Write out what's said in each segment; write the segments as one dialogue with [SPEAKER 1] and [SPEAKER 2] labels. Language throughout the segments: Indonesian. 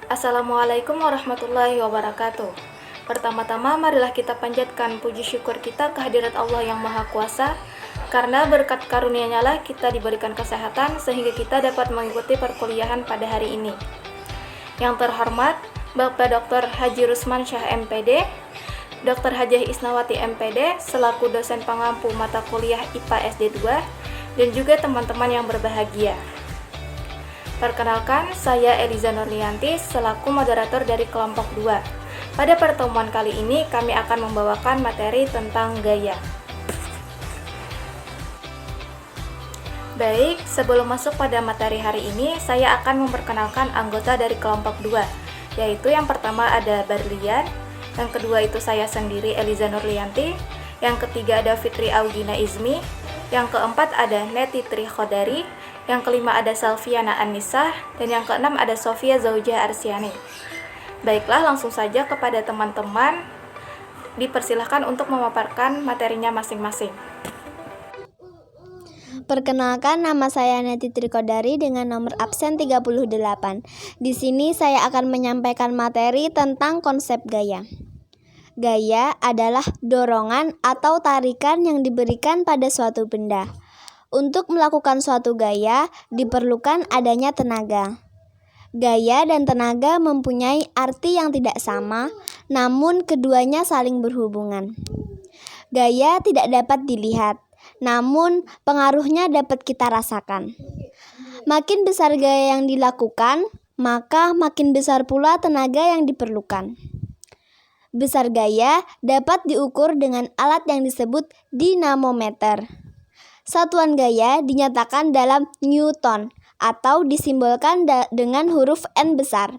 [SPEAKER 1] Assalamualaikum warahmatullahi wabarakatuh. Pertama-tama marilah kita panjatkan puji syukur kita kehadirat Allah yang Maha Kuasa, karena berkat karunia-Nya lah kita diberikan kesehatan sehingga kita dapat mengikuti perkuliahan pada hari ini. Yang terhormat Bapak Dr. Haji Rusman Syah MPD, Dr. Hajah Isnawati MPD selaku dosen pengampu mata kuliah IPA SD2, dan juga teman-teman yang berbahagia. Perkenalkan, saya Eliza Nurlianti selaku moderator dari kelompok 2. Pada pertemuan kali ini kami akan membawakan materi tentang gaya. Baik, sebelum masuk pada materi hari ini, saya akan memperkenalkan anggota dari kelompok 2, yaitu yang pertama ada Barlian, yang kedua itu saya sendiri Eliza Nurlianti, yang ketiga ada Fitri Augina Izmi, yang keempat ada Neti Trihodari, yang kelima ada Salviana Anissa, dan yang keenam ada Sofia Zaujah Arsyani. Baiklah, langsung saja kepada teman-teman, dipersilahkan untuk memaparkan materinya masing-masing.
[SPEAKER 2] Perkenalkan, nama saya Neti Trikodari dengan nomor absen 38. Di sini saya akan menyampaikan materi tentang konsep gaya. Gaya adalah dorongan atau tarikan yang diberikan pada suatu benda. Untuk melakukan suatu gaya, diperlukan adanya tenaga. Gaya dan tenaga mempunyai arti yang tidak sama, namun keduanya saling berhubungan. Gaya tidak dapat dilihat, namun pengaruhnya dapat kita rasakan. Makin besar gaya yang dilakukan, maka makin besar pula tenaga yang diperlukan. Besar gaya dapat diukur dengan alat yang disebut dinamometer. Satuan gaya dinyatakan dalam Newton atau disimbolkan dengan huruf N besar.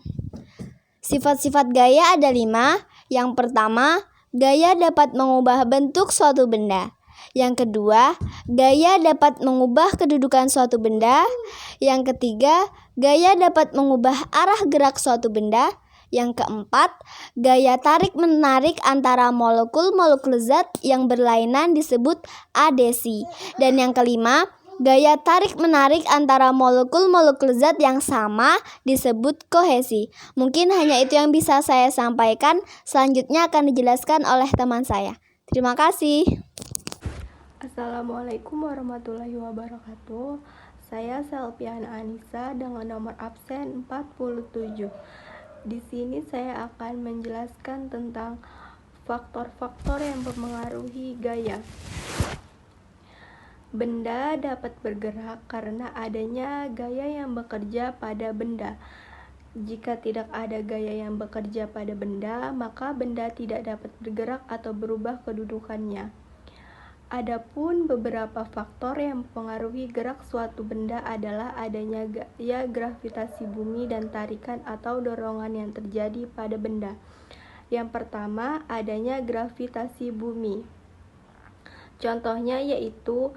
[SPEAKER 2] Sifat-sifat gaya ada 5. Yang pertama, gaya dapat mengubah bentuk suatu benda. Yang kedua, gaya dapat mengubah kedudukan suatu benda. Yang ketiga, gaya dapat mengubah arah gerak suatu benda. Yang keempat, gaya tarik-menarik antara molekul-molekul zat yang berlainan disebut adesi. Dan yang kelima, gaya tarik-menarik antara molekul-molekul zat yang sama disebut kohesi. Mungkin hanya itu yang bisa saya sampaikan. Selanjutnya akan dijelaskan oleh teman saya. Terima kasih.
[SPEAKER 3] Assalamualaikum warahmatullahi wabarakatuh. Saya Salviana Anissa dengan nomor absen 47. Di sini saya akan menjelaskan tentang faktor-faktor yang mempengaruhi gaya. Benda dapat bergerak karena adanya gaya yang bekerja pada benda. Jika tidak ada gaya yang bekerja pada benda, maka benda tidak dapat bergerak atau berubah kedudukannya. Adapun beberapa faktor yang mempengaruhi gerak suatu benda adalah adanya gaya gravitasi bumi dan tarikan atau dorongan yang terjadi pada benda. Yang pertama, adanya gravitasi bumi. Contohnya yaitu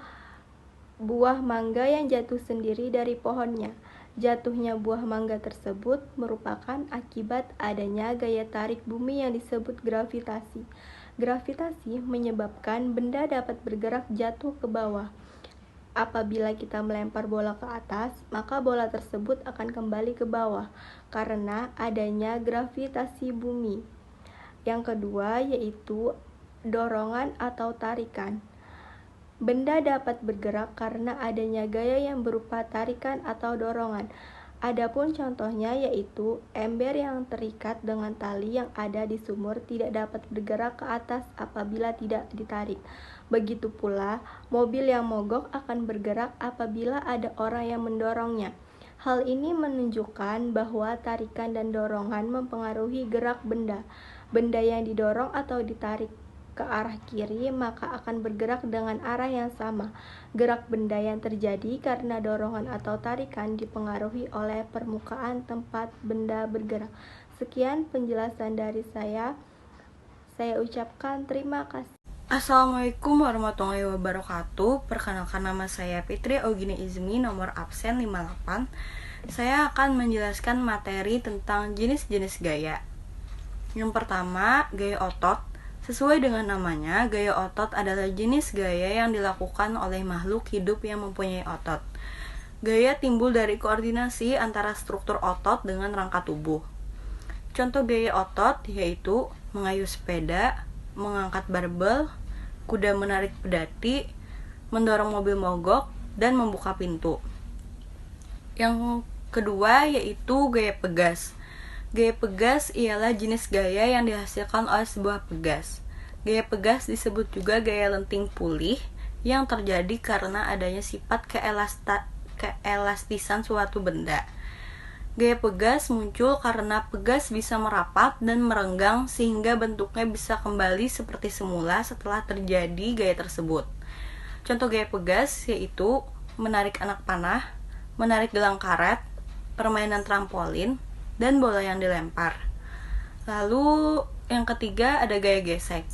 [SPEAKER 3] buah mangga yang jatuh sendiri dari pohonnya. Jatuhnya buah mangga tersebut merupakan akibat adanya gaya tarik bumi yang disebut gravitasi. Gravitasi menyebabkan benda dapat bergerak jatuh ke bawah. Apabila kita melempar bola ke atas, maka bola tersebut akan kembali ke bawah karena adanya gravitasi bumi. Yang kedua yaitu dorongan atau tarikan. Benda dapat bergerak karena adanya gaya yang berupa tarikan atau dorongan. Adapun contohnya yaitu ember yang terikat dengan tali yang ada di sumur tidak dapat bergerak ke atas apabila tidak ditarik. Begitu pula, mobil yang mogok akan bergerak apabila ada orang yang mendorongnya. Hal ini menunjukkan bahwa tarikan dan dorongan mempengaruhi gerak benda. Benda yang didorong atau ditarik ke arah kiri maka akan bergerak dengan arah yang sama. Gerak benda yang terjadi karena dorongan atau tarikan dipengaruhi oleh permukaan tempat benda bergerak. Sekian penjelasan dari saya. Saya ucapkan terima kasih.
[SPEAKER 4] Assalamualaikum warahmatullahi wabarakatuh. Perkenalkan, nama saya Fitri Augina Izmi, nomor absen 58. Saya akan menjelaskan materi tentang jenis-jenis gaya. Yang pertama, gaya otot. Sesuai dengan namanya, gaya otot adalah jenis gaya yang dilakukan oleh makhluk hidup yang mempunyai otot. Gaya timbul dari koordinasi antara struktur otot dengan rangka tubuh. Contoh gaya otot yaitu mengayuh sepeda, mengangkat barbel, kuda menarik pedati, mendorong mobil mogok, dan membuka pintu. Yang kedua yaitu gaya pegas. Gaya pegas ialah jenis gaya yang dihasilkan oleh sebuah pegas. Gaya pegas disebut juga gaya lenting pulih yang terjadi karena adanya sifat keelastisan suatu benda. Gaya pegas muncul karena pegas bisa merapat dan merenggang sehingga bentuknya bisa kembali seperti semula setelah terjadi gaya tersebut. Contoh gaya pegas yaitu menarik anak panah, menarik gelang karet, permainan trampolin, dan bola yang dilempar. Lalu yang ketiga ada gaya gesek.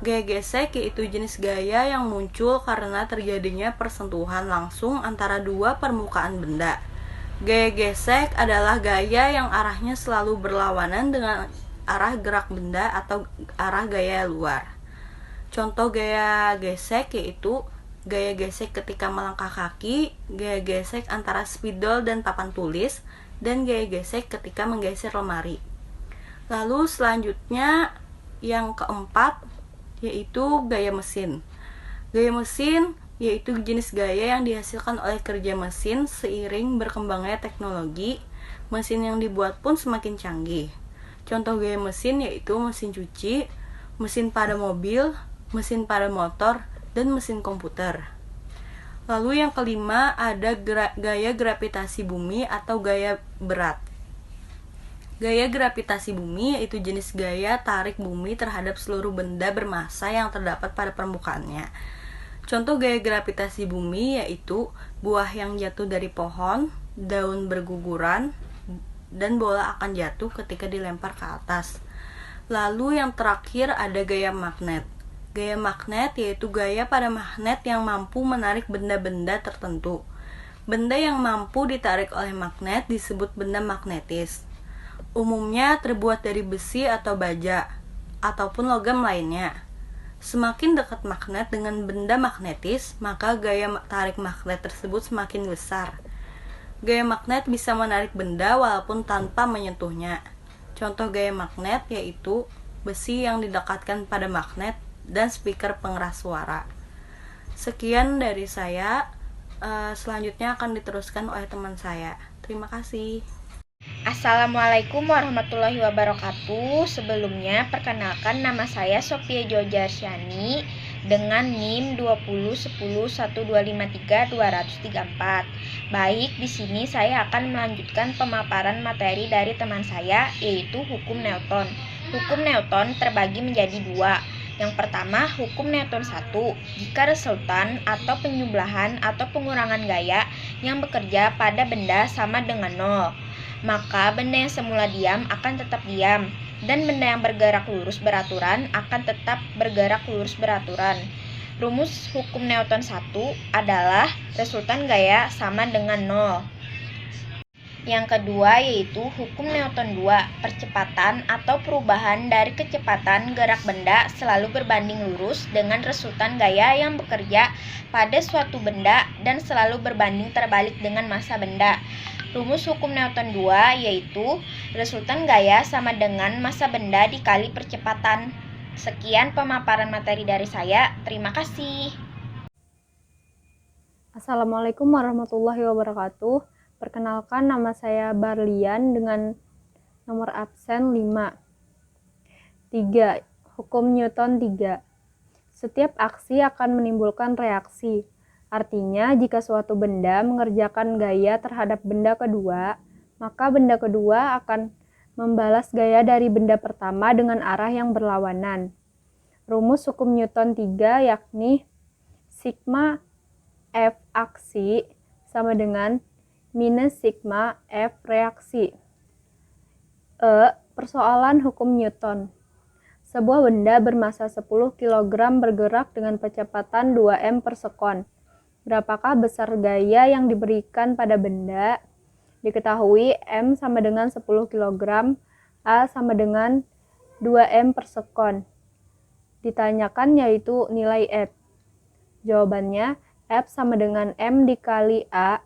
[SPEAKER 4] Gaya gesek yaitu jenis gaya yang muncul karena terjadinya persentuhan langsung antara dua permukaan benda. Gaya gesek adalah gaya yang arahnya selalu berlawanan dengan arah gerak benda atau arah gaya luar. Contoh gaya gesek yaitu gaya gesek ketika melangkah kaki, gaya gesek antara spidol dan papan tulis, dan gaya gesek ketika menggeser lemari. Lalu selanjutnya yang keempat yaitu gaya mesin. Gaya mesin yaitu jenis gaya yang dihasilkan oleh kerja mesin seiring berkembangnya teknologi. Mesin yang dibuat pun semakin canggih. Contoh gaya mesin yaitu mesin cuci, mesin pada mobil, mesin pada motor, dan mesin komputer. Lalu yang kelima ada gaya gravitasi bumi atau gaya berat. Gaya gravitasi bumi yaitu jenis gaya tarik bumi terhadap seluruh benda bermassa yang terdapat pada permukaannya. Contoh gaya gravitasi bumi yaitu buah yang jatuh dari pohon, daun berguguran, dan bola akan jatuh ketika dilempar ke atas. Lalu yang terakhir ada gaya magnet. Gaya magnet yaitu gaya pada magnet yang mampu menarik benda-benda tertentu. Benda yang mampu ditarik oleh magnet disebut benda magnetis. Umumnya terbuat dari besi atau baja, ataupun logam lainnya. Semakin dekat magnet dengan benda magnetis, maka gaya tarik magnet tersebut semakin besar. Gaya magnet bisa menarik benda walaupun tanpa menyentuhnya. Contoh gaya magnet yaitu besi yang didekatkan pada magnet dan speaker pengeras suara. Sekian dari saya, selanjutnya akan diteruskan oleh teman saya. Terima kasih.
[SPEAKER 5] Assalamualaikum warahmatullahi wabarakatuh. Sebelumnya perkenalkan, nama saya Sophia Jojarsyani dengan NIM 20101253234. Baik, di sini saya akan melanjutkan pemaparan materi dari teman saya, yaitu hukum Newton. Hukum Newton terbagi menjadi dua. Yang pertama, hukum Newton 1. Jika resultan atau penjumlahan atau pengurangan gaya yang bekerja pada benda sama dengan 0, maka benda yang semula diam akan tetap diam, dan benda yang bergerak lurus beraturan akan tetap bergerak lurus beraturan. Rumus hukum Newton 1 adalah resultan gaya sama dengan 0. Yang kedua yaitu hukum Newton 2. Percepatan atau perubahan dari kecepatan gerak benda selalu berbanding lurus dengan resultan gaya yang bekerja pada suatu benda dan selalu berbanding terbalik dengan massa benda. Rumus hukum Newton 2 yaitu resultan gaya sama dengan massa benda dikali percepatan. Sekian pemaparan materi dari saya. Terima kasih.
[SPEAKER 6] Assalamualaikum warahmatullahi wabarakatuh. Perkenalkan, nama saya Barlian dengan nomor absen 5. 3. Hukum Newton 3. Setiap aksi akan menimbulkan reaksi. Artinya, jika suatu benda mengerjakan gaya terhadap benda kedua, maka benda kedua akan membalas gaya dari benda pertama dengan arah yang berlawanan. Rumus hukum Newton 3 yakni sigma F aksi sama dengan minus sigma F reaksi. Persoalan hukum Newton. Sebuah benda bermassa 10 kg bergerak dengan kecepatan 2 m per sekon. Berapakah besar gaya yang diberikan pada benda? Diketahui M sama dengan 10 kg, A sama dengan 2 m per sekon. Ditanyakan yaitu nilai F. Jawabannya F sama dengan M dikali A,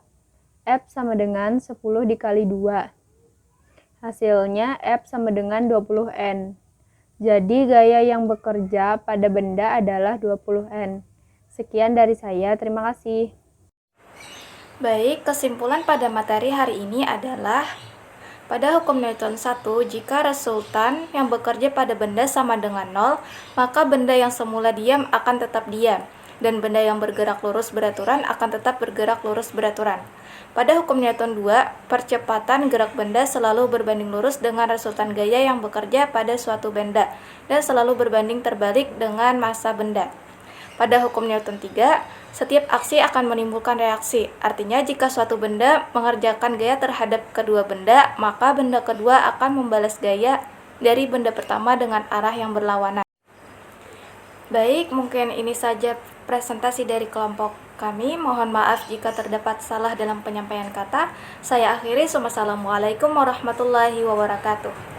[SPEAKER 6] F sama dengan 10 dikali 2. Hasilnya F sama dengan 20N. Jadi gaya yang bekerja pada benda adalah 20N. Sekian dari saya, terima kasih.
[SPEAKER 1] Baik, kesimpulan pada materi hari ini adalah pada hukum Newton 1, jika resultan yang bekerja pada benda sama dengan 0, maka benda yang semula diam akan tetap diam, dan benda yang bergerak lurus beraturan akan tetap bergerak lurus beraturan. Pada hukum Newton 2, percepatan gerak benda selalu berbanding lurus dengan resultan gaya yang bekerja pada suatu benda, dan selalu berbanding terbalik dengan massa benda. Pada hukum Newton 3, setiap aksi akan menimbulkan reaksi. Artinya, jika suatu benda mengerjakan gaya terhadap kedua benda, maka benda kedua akan membalas gaya dari benda pertama dengan arah yang berlawanan. Baik, mungkin ini saja presentasi dari kelompok kami. Mohon maaf jika terdapat salah dalam penyampaian kata. Saya akhiri. Wassalamualaikum warahmatullahi wabarakatuh.